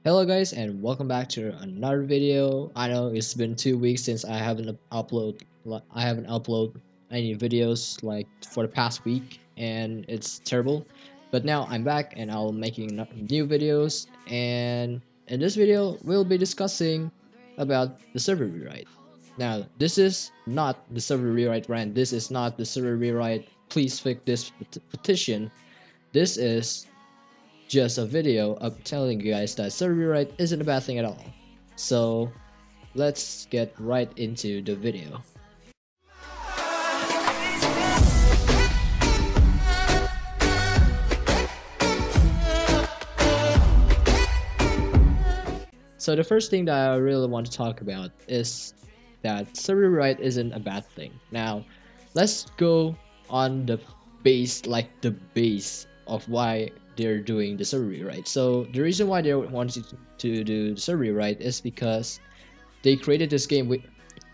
Hello guys and welcome back to another video. I know it's been 2 weeks since I haven't uploaded any videos like for the past week and it's terrible. But now I'm back and I'll making new videos, and in this video we'll be discussing about the server rewrite. Now this is not the server rewrite rant. This is not the server rewrite please fix this petition. This is just a video of telling you guys that server rewrite isn't a bad thing at all. So let's get right into the video. So the first thing that I really want to talk about is that server rewrite isn't a bad thing. Now let's go on the base of why they're doing the server rewrite. So the reason why they wanted to do the server rewrite is because they created this game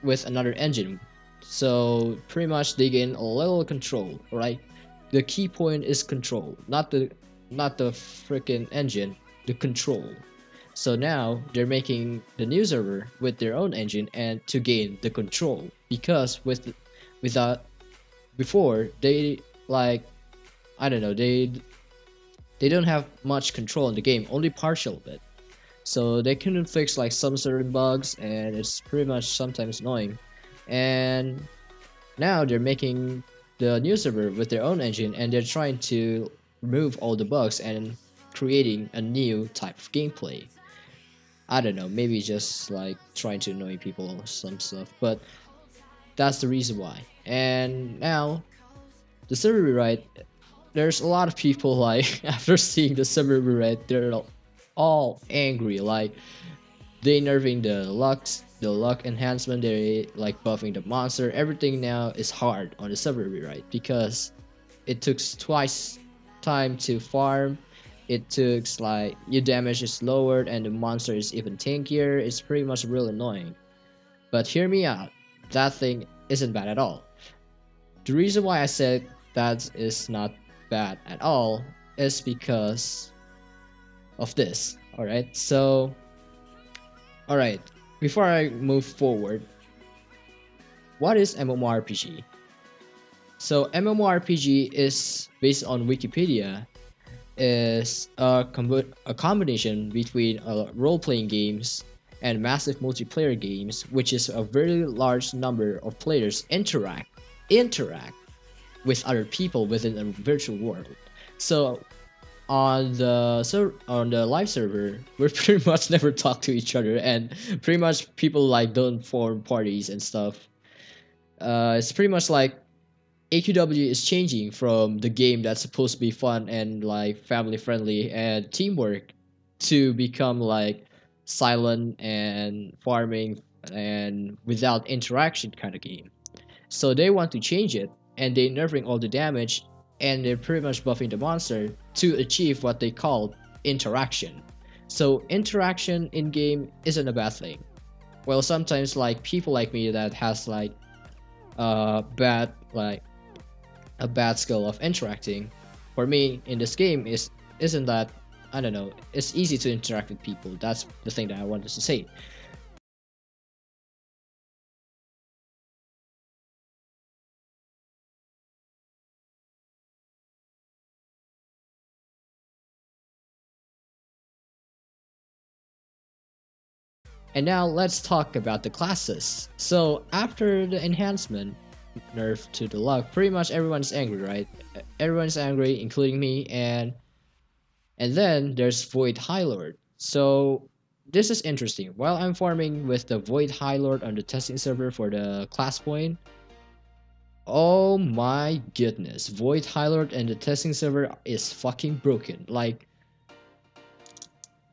with another engine. So pretty much they gain a little control, right? The key point is control, not the freaking engine, the control. So now they're making the new server with their own engine and to gain the control, because without before they like I don't know, they don't have much control in the game, only partial bit. So they couldn't fix like some certain bugs and it's pretty much sometimes annoying. And now they're making the new server with their own engine and they're trying to remove all the bugs and creating a new type of gameplay. I don't know, maybe just like trying to annoy people or some stuff, but that's the reason why. And now the server rewrite, there's a lot of people like after seeing the server rewrite, they're all angry. Like they nerfing the luck enhancement, they like buffing the monster. Everything now is hard on the server rewrite because it took twice time to farm. It took like your damage is lowered and the monster is even tankier. It's pretty much real annoying. But hear me out, that thing isn't bad at all. The reason why I said that is not bad at all is because of this. Alright, so alright, before I move forward, what is MMORPG? So MMORPG is based on Wikipedia, is a combination between role-playing games and massive multiplayer games, which is a very large number of players interact with other people within a virtual world. So on the live server, we pretty much never talk to each other, and pretty much people like don't form parties and stuff. It's pretty much like AQW is changing from the game that's supposed to be fun and like family friendly and teamwork to become like silent and farming and without interaction kind of game. So they want to change it, and they're nerfing all the damage and they're pretty much buffing the monster to achieve what they call interaction. So interaction in game isn't a bad thing. Well, sometimes like people like me that has like bad like a bad skill of interacting, for me in this game isn't that, I don't know, it's easy to interact with people. That's the thing that I wanted to say. And now let's talk about the classes. So after the enhancement nerf to the luck, pretty much everyone's angry, right? Everyone's angry, including me, and then there's Void High Lord. So this is interesting. While I'm farming with the Void High Lord on the testing server for the class point, oh my goodness, Void High Lord and the testing server is fucking broken. Like,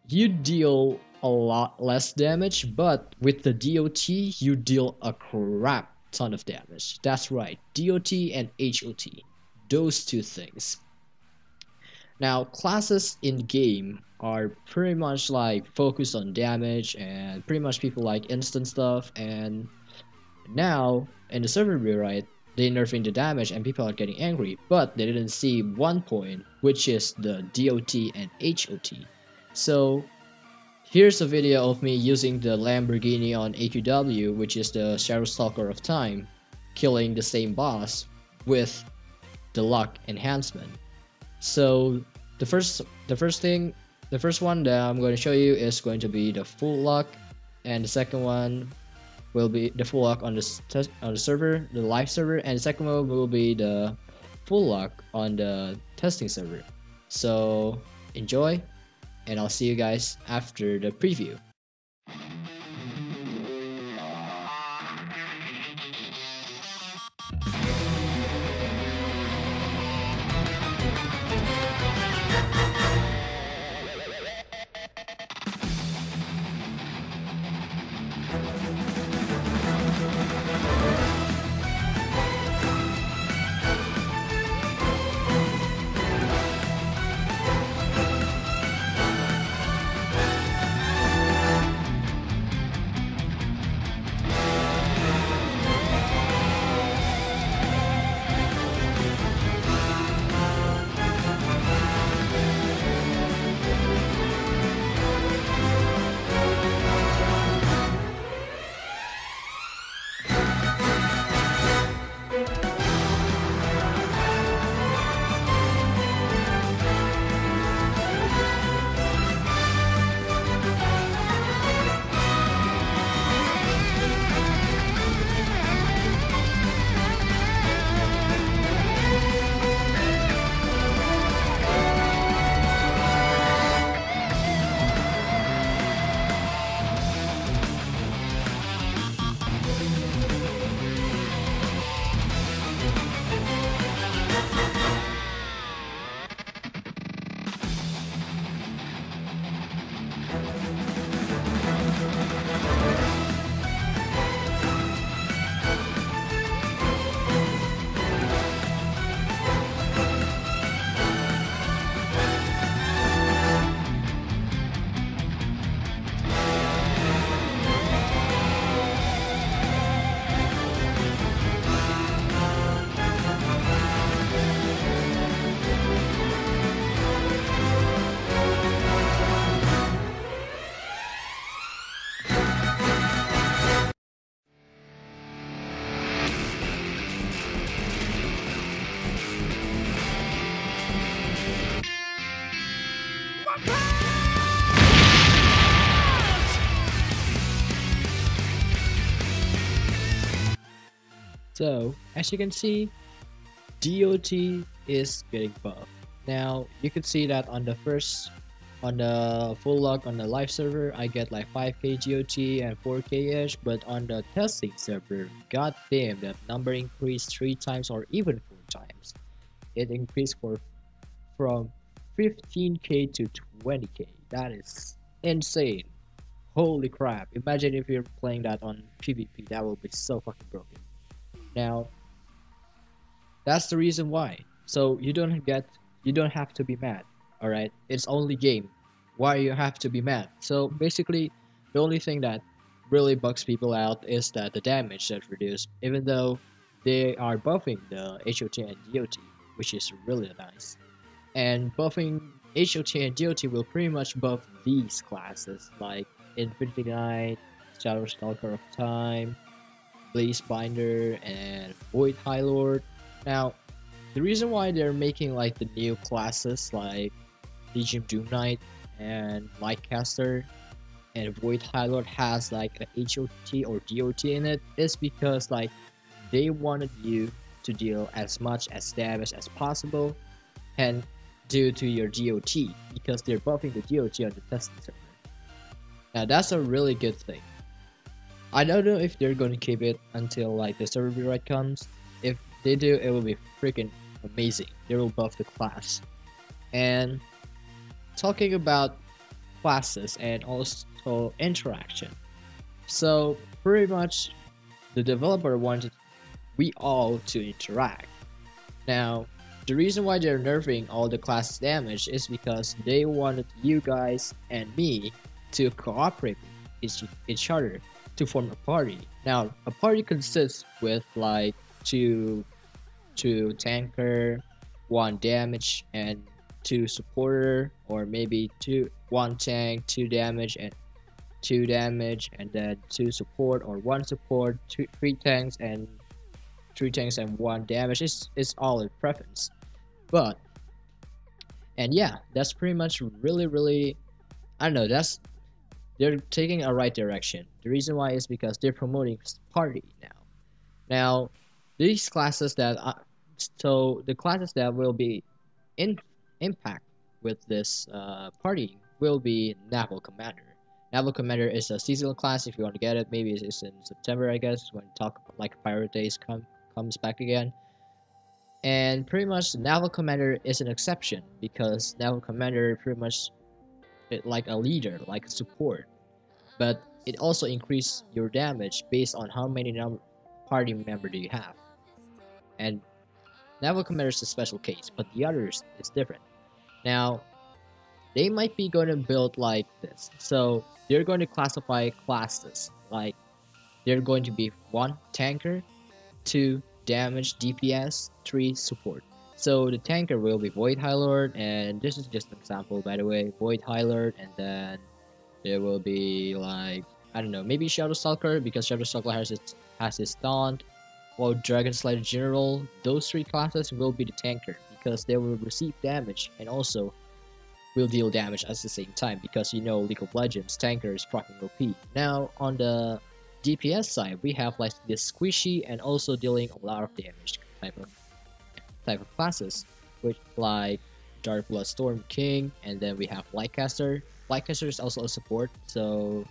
you deal a lot less damage, but with the DOT, you deal a crap ton of damage. That's right, DOT and HOT. Those two things. Now, classes in game are pretty much like focused on damage, and pretty much people like instant stuff, and now in the server rewrite, they nerfing the damage and people are getting angry, but they didn't see one point, which is the DOT and HOT. So Here's a video of me using the Lamborghini on AQW, which is the Shadow Stalker of Time, killing the same boss with the luck enhancement. So the first one that I'm going to show you is going to be the full luck, and the second one will be the full luck on the server, the live server, and the second one will be the full luck on the testing server. So enjoy, and I'll see you guys after the preview. So as you can see, DOT is getting buffed. Now you can see that on the full luck on the live server, I get like 5k GOT and 4k ish, but on the testing server, god damn, that number increased 3 times or even 4 times. It increased from 15k to 20k. That is insane. Holy crap. Imagine if you're playing that on PvP, that will be so fucking broken. Now that's the reason why. So you don't have to be mad. Alright? It's only game. Why you have to be mad? So basically the only thing that really bugs people out is that the damage that's reduced, even though they are buffing the HOT and DOT, which is really nice. And buffing HOT and DOT will pretty much buff these classes like Infinity Knight, Shadow Stalker of Time, Blaze Binder, and Void High Lord. Now, the reason why they're making like the new classes like Legion Doom Knight and Lightcaster and Void High Lord has like a HOT or DOT in it is because like they wanted you to deal as much as damage as possible and due to your DOT, because they're buffing the DOT on the testing server. Now that's a really good thing. I don't know if they're gonna keep it until like the server rewrite comes. If they do, it will be freaking amazing. They will buff the class. And talking about classes and also interaction. So pretty much the developer wanted we all to interact. Now the reason why they're nerfing all the class damage is because they wanted you guys and me to cooperate with each other to form a party. Now, a party consists with like two tanker, 1 damage, and 2 supporter, or maybe 1 tank, 2 damage, and 2 damage, and then 2 support or 1 support, 3 tanks and 1 damage. It's all in preference. But and yeah, that's pretty much really, I don't know, they're taking a right direction. The reason why is because they're promoting party now. Now, these classes that so the classes that will be in impact with this party will be Naval Commander. Naval Commander is a seasonal class. If you want to get it, maybe it's in September, I guess, when like Pirate Days comes back again. And pretty much Naval Commander is an exception because Naval Commander pretty much like a leader, like a support, but it also increases your damage based on how many party member do you have. And Naval Commander is a special case, but the others is different. Now, they might be going to build like this. So they're going to classify classes like they're going to be 1 tanker, 2 damage DPS, 3 support. So the tanker will be Void High Lord, and this is just an example, by the way. Void High Lord, and then there will be like, I don't know, maybe Shadow Stalker, because Shadow Stalker has its taunt, or Dragon Slayer General. Those 3 classes will be the tanker because they will receive damage and also will deal damage at the same time, because you know League of Legends tanker is fucking OP. Now on the DPS side, we have like this squishy and also dealing a lot of damage type of classes, which like Dark Blood Storm King, and then we have Lightcaster. Lightcaster is also a support, so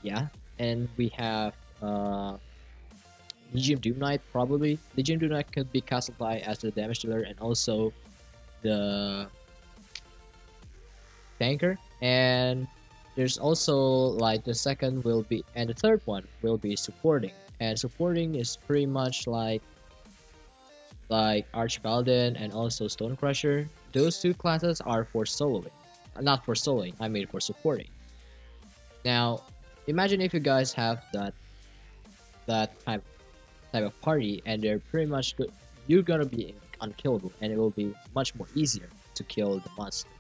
yeah. And we have Legion Doom Knight, probably. Legion Doom Knight could be classified as the damage dealer and also the tanker. And there's also like the second will be, and the third one will be supporting. And supporting is pretty much like Archpaladin and also Stonecrusher. Those 2 classes are for soloing. Not for soloing, I mean for supporting. Now, imagine if you guys have that type of party, and they're pretty much good. You're gonna be unkillable, and it will be much more easier to kill the monster.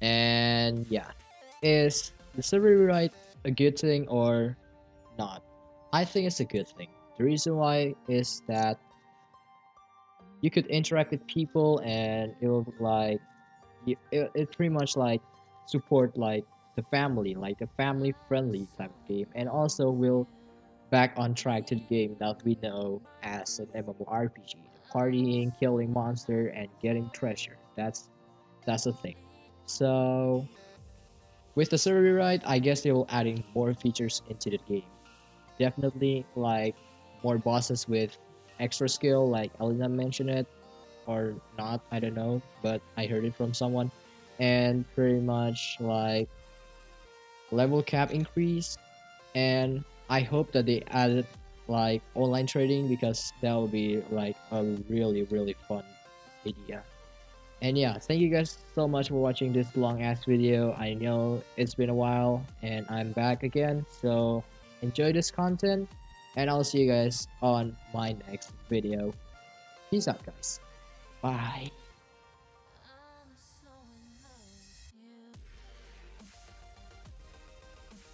And yeah, is the server rewrite a good thing or not? I think it's a good thing. The reason why is that you could interact with people, and it will like it pretty much like support like the family, like the family friendly type of game, and also will back on track to the game that we know as an MMORPG, partying, killing monster, and getting treasure. That's the thing. So with the server rewrite, I guess they will adding more features into the game. Definitely like more bosses with extra skill, like Elena mentioned it, or not, I don't know, but I heard it from someone. And pretty much like level cap increase, and I hope that they added like online trading, because that will be like a really fun idea. And yeah, thank you guys so much for watching this long ass video. I know it's been a while and I'm back again, so enjoy this content, and I'll see you guys on my next video. Peace out, guys. Bye.